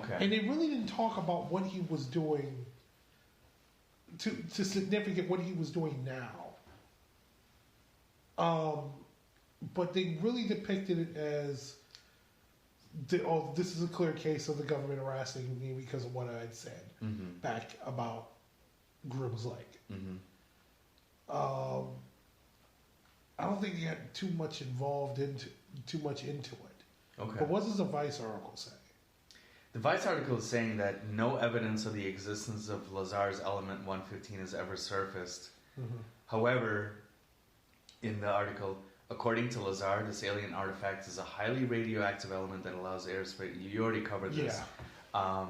Okay. And they really didn't talk about what he was doing to significant what he was doing now. But they really depicted it as, this is a clear case of the government harassing me because of what I had said back about Groom Lake. I don't think he had too much into it. Okay. But what does the Vice article say? The Vice article is saying that no evidence of the existence of Lazar's element 115 has ever surfaced. However, in the article, according to Lazar, this alien artifact is a highly radioactive element that allows airspace. You already covered this. Yeah.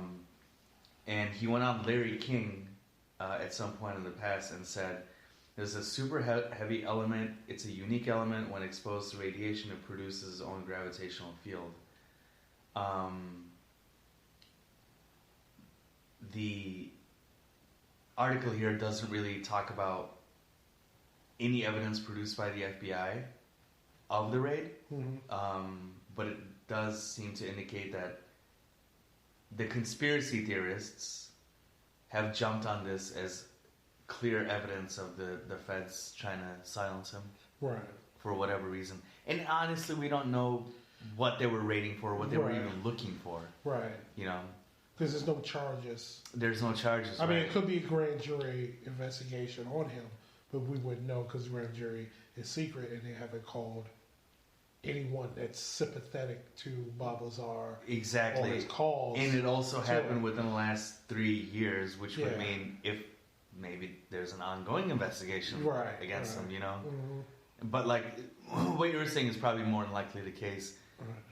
And he went on Larry King at some point in the past and said, there's a super heavy element. It's a unique element. When exposed to radiation, it produces its own gravitational field. The article here doesn't really talk about any evidence produced by the FBI of the raid, but it does seem to indicate that the conspiracy theorists have jumped on this as clear evidence of the feds trying to silence him, right? For whatever reason. And honestly, we don't know what they were raiding for, what they were even looking for, right? You know, because there's no charges. There's no charges. I mean, it could be a grand jury investigation on him, but we wouldn't know because the grand jury is secret and they haven't called anyone that's sympathetic to Bob Lazar. Exactly. Or his calls. And it also happened within the last 3 years, which would mean if maybe there's an ongoing investigation against him, you know? But like, what you were saying is probably more than likely the case.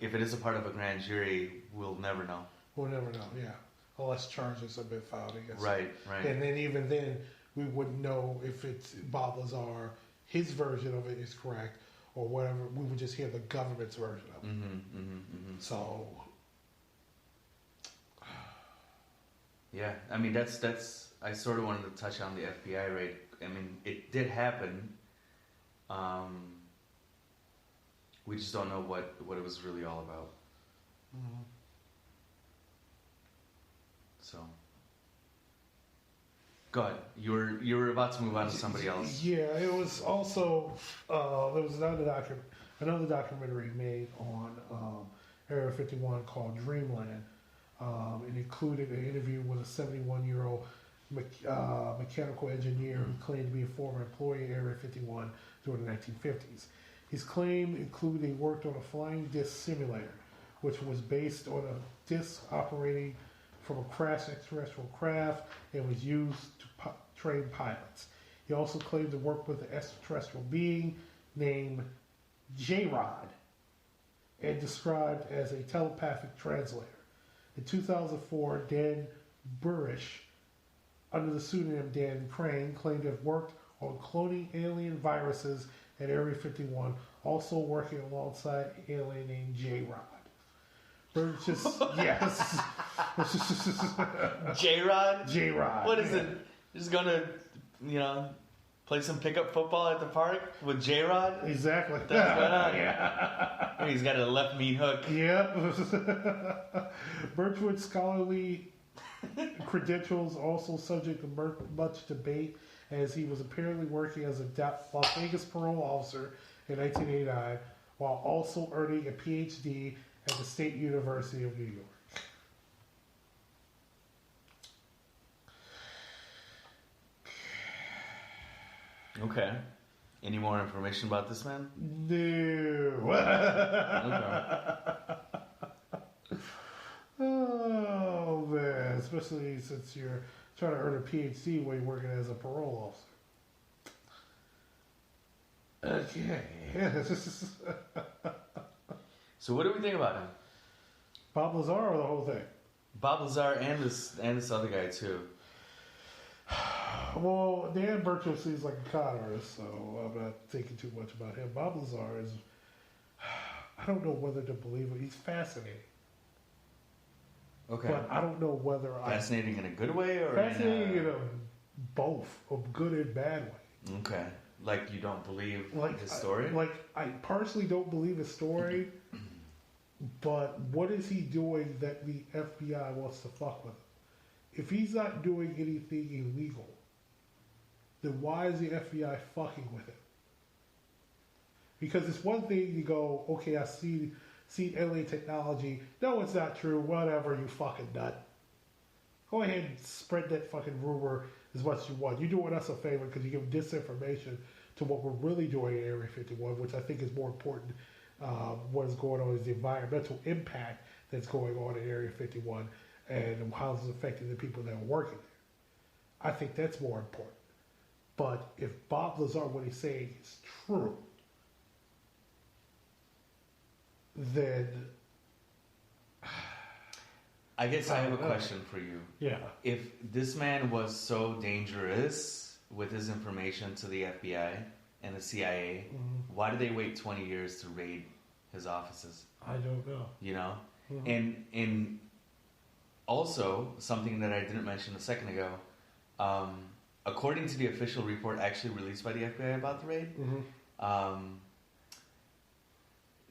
If it is a part of a grand jury, we'll never know. We'll never know, yeah. Unless charges have been filed against him. Right. And then even then, we wouldn't know if it's Bob Lazar, his version of it is correct, or whatever. We would just hear the government's version of it. So... yeah, I mean, that's... I sort of wanted to touch on the FBI raid. I mean, it did happen. We just don't know what it was really all about. So, go ahead. You were about to move on to somebody else. Yeah, it was also there was another documentary made on Area 51 called Dreamland. It included an interview with a 71-year-old mechanical engineer who claimed to be a former employee at Area 51 during the 1950s. His claim included he worked on a flying disc simulator, which was based on a disc operating from a crashed extraterrestrial craft and was used to train pilots. He also claimed to work with an extraterrestrial being named J-Rod and described as a telepathic translator. In 2004, Dan Burish, under the pseudonym Dan Crane, claimed to have worked on cloning alien viruses at Area 51, also working alongside an alien named J-Rod. Burish yes. J-Rod? J-Rod. What is it? Just gonna, play some pickup football at the park with J-Rod? Exactly. That's going on. Yeah. He's got a left meat hook. Yeah. Birchwood's scholarly credentials also subject to much debate, as he was apparently working as a Las Vegas parole officer in 1989 while also earning a PhD at the State University of New York. Okay. Any more information about this man? No. Okay. Oh, man. Especially since you're trying to earn a PhD while you're working as a parole officer. Okay. So what do we think about him? Bob Lazar or the whole thing? Bob Lazar and this other guy too. Well, Dan Burchell seems like a con artist, so I'm not thinking too much about him. Bob Lazar is... I don't know whether to believe him. He's fascinating. Okay. But I don't know whether Fascinating in a good way or fascinating in a both, a good and bad way. Okay. Like you don't believe his story? I personally don't believe his story, But what is he doing that the FBI wants to fuck with him? If he's not doing anything illegal, then why is the FBI fucking with him? Because it's one thing you go, okay, I see LA technology. No, it's not true. Whatever, you fucking nut. Go ahead and spread that fucking rumor as much as you want. You're doing us a favor because you give disinformation to what we're really doing in Area 51, which I think is more important. What is going on is the environmental impact that's going on in Area 51 and how it's affecting the people that are working there. I think that's more important. But if Bob Lazar, what he's saying is true, then I guess I have a question for you. Yeah. If this man was so dangerous with his information to the FBI and the CIA, why did they wait 20 years to raid his offices? I don't know. You know? And also, something that I didn't mention a second ago, according to the official report actually released by the FBI about the raid,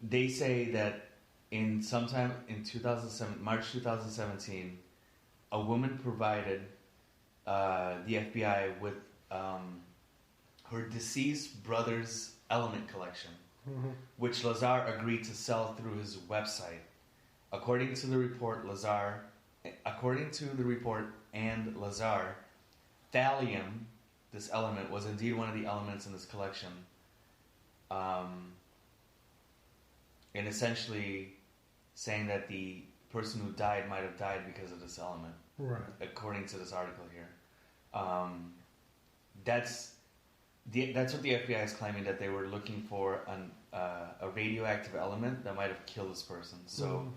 they say that sometime in March 2017, a woman provided the FBI with her deceased brother's element collection, which Lazar agreed to sell through his website. According to the report and Lazar, thallium, this element, was indeed one of the elements in this collection. And essentially saying that the person who died might have died because of this element. Right. According to this article here. That's what the FBI is claiming, that they were looking for a radioactive element that might have killed this person. So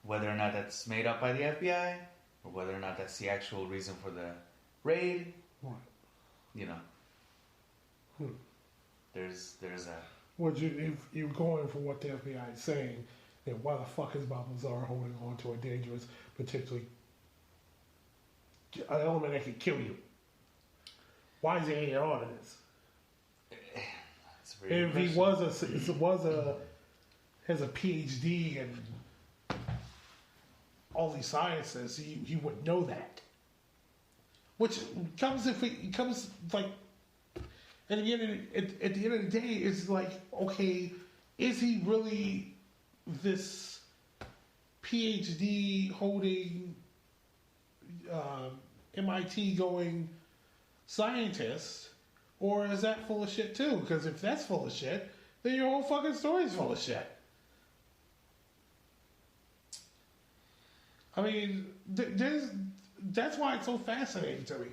whether or not that's made up by the FBI or whether or not that's the actual reason for the raid, you know, there's that. If you're going for what the FBI is saying, then why the fuck is Bob Lazar holding on to a dangerous, potentially an element that could kill you? Why is he hanging on to this? If he has a PhD in all these sciences, he would know that. Which comes like. And again, at the end of the day, it's like, okay, is he really this PhD holding, MIT going scientist, or is that full of shit too? Because if that's full of shit, then your whole fucking story is full of shit. I mean, that's why it's so fascinating to me.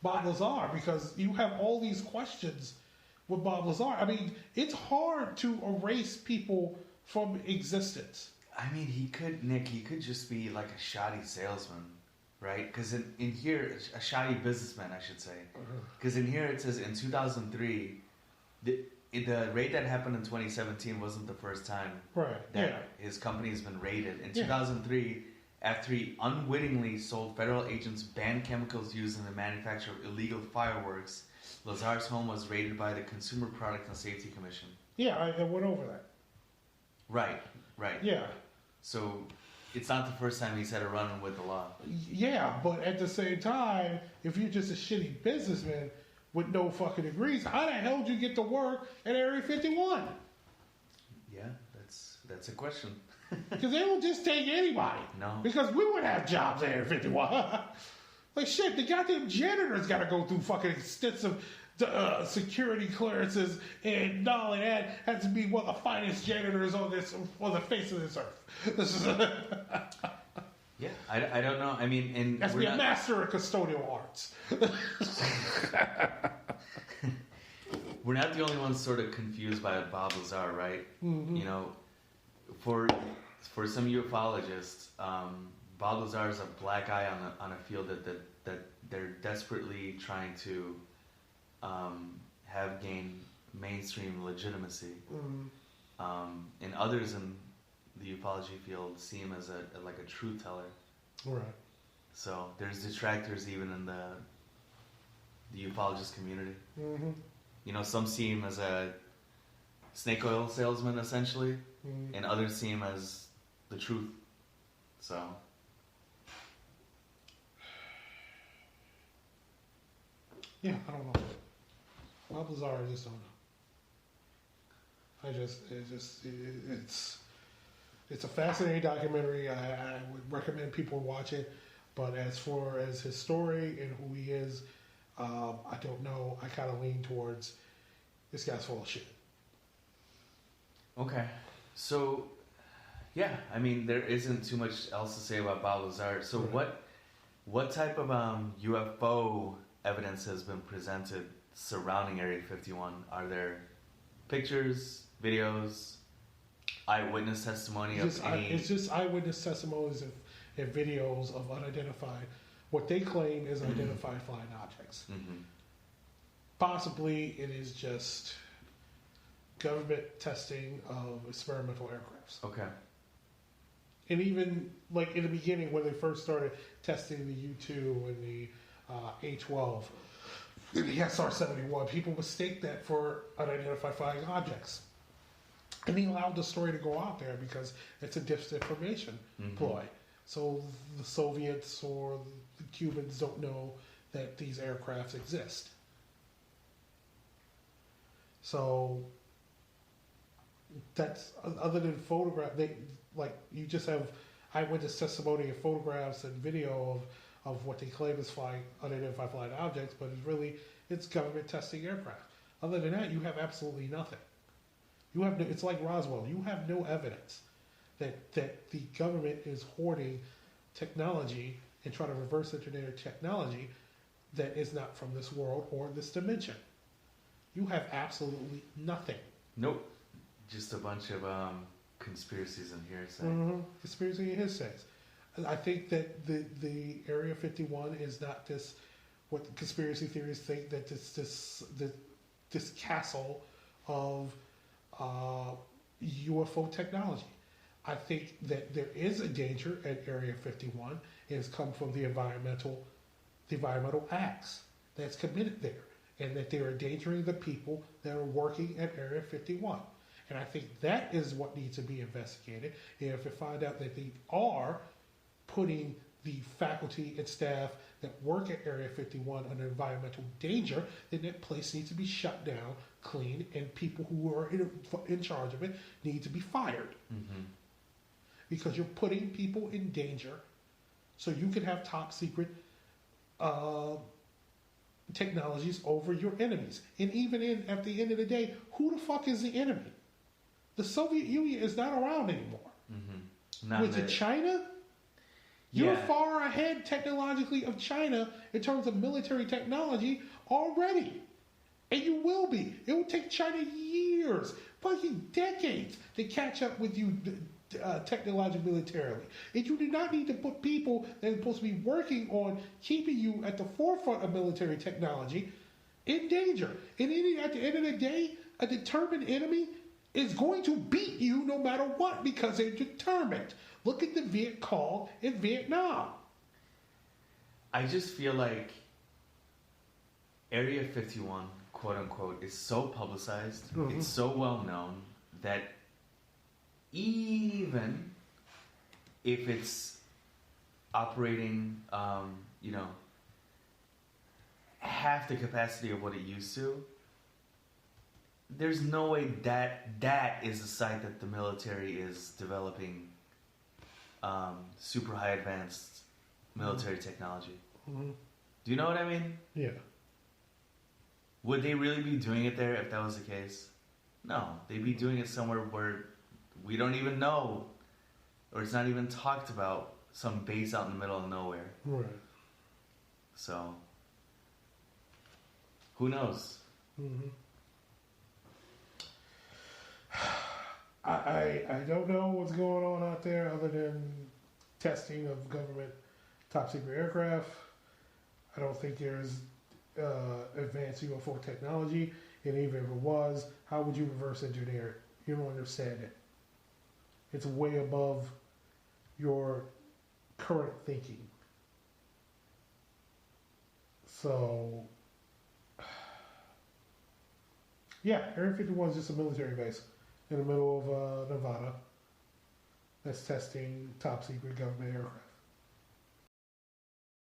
Bob Lazar, because you have all these questions with Bob Lazar. I mean, it's hard to erase people from existence. I mean, he could just be like a shoddy salesman, right? Because in here, a shoddy businessman, I should say. Because in here it says in 2003, the raid that happened in 2017 wasn't the first time that his company has been raided. In 2003, after he unwittingly sold federal agents banned chemicals used in the manufacture of illegal fireworks, Lazar's home was raided by the Consumer Product and Safety Commission. Yeah, I went over that. Right. Yeah. So it's not the first time he's had a run with the law. Yeah, but at the same time, if you're just a shitty businessman with no fucking degrees, how the hell did you get to work at Area 51? Yeah, that's a question. Because they don't just take anybody. No. Because we would have jobs at Area 51. Like shit, the goddamn janitors got to go through fucking extensive security clearances, and not only that, has to be one of the finest janitors on the face of this earth. This is yeah, I don't know. I mean, and has to be a master of custodial arts. We're not the only ones sort of confused by Bob Lazar, right? Mm-hmm. You know, for some ufologists, Bob Lazar is a black eye on a field that they're desperately trying to have gained mainstream legitimacy. Mm-hmm. And others in the ufology field see him as a truth teller. Right. So there's detractors even in the ufologist community. Mm-hmm. You know, some see him as a snake oil salesmen, essentially, Mm. and others see him as the truth. So, yeah, I don't know. Bob Lazar, I just don't know. It's a fascinating documentary. I would recommend people watch it. But as far as his story and who he is, I don't know. I kind of lean towards this guy's full of shit. okay. So, yeah, I mean, there isn't too much else to say about Bob Lazar. So, Right. what type of UFO evidence has been presented surrounding Area 51? Are there pictures, videos, eyewitness testimony of any? It's just eyewitness testimonies and videos of unidentified, what they claim is identified flying objects. Mm-hmm. Possibly it is just government testing of experimental aircrafts. Okay. And even like in the beginning when they first started testing the U-2 and the A-12, the SR-71, people mistake that for unidentified flying objects. And they allowed the story to go out there because it's a disinformation ploy. So the Soviets or the Cubans don't know that these aircrafts exist. So that's, other than photograph, you just have eyewitness testimony and photographs and video of what they claim is flying unidentified flying objects, but it's government testing aircraft. Other than that, you have absolutely nothing. You have it's like Roswell. You have no evidence that the government is hoarding technology and trying to reverse engineer technology that is not from this world or this dimension. You have absolutely nothing. Nope. Just a bunch of conspiracies and hearsay. Mm-hmm. Conspiracy and hearsays. I think that the Area 51 is not this, what the conspiracy theories think, that this castle of UFO technology. I think that there is a danger at Area 51. It has come from the environmental acts that's committed there, and that they are endangering the people that are working at Area 51. And I think that is what needs to be investigated. And if we find out that they are putting the faculty and staff that work at Area 51 under environmental danger, then that place needs to be shut down, cleaned, and people who are in charge of it need to be fired. Mm-hmm. Because you're putting people in danger so you can have top secret technologies over your enemies. And even at the end of the day, who the fuck is the enemy? The Soviet Union is not around anymore. Mm-hmm. Was it China? You're far ahead technologically of China in terms of military technology already. And you will be. It will take China years, fucking decades, to catch up with you technologically, militarily. And you do not need to put people that are supposed to be working on keeping you at the forefront of military technology in danger. And at the end of the day, a determined enemy is going to beat you no matter what because they're determined. Look at the Viet Cong in Vietnam. I just feel like Area 51, quote unquote, is so publicized, it's so well known that even if it's operating, half the capacity of what it used to, there's no way that is a site that the military is developing super high advanced military technology. Mm-hmm. Do you know what I mean? Yeah. Would they really be doing it there if that was the case? No. They'd be doing it somewhere where we don't even know, or it's not even talked about, some base out in the middle of nowhere. Right. So, who knows? Mm-hmm. I don't know what's going on out there other than testing of government top secret aircraft. I don't think there's advanced UFO technology, and even if it was, how would you reverse engineer it? You don't understand it. It's way above your current thinking. So Yeah, Area 51 is just a military base in the middle of Nevada that's testing top secret government aircraft.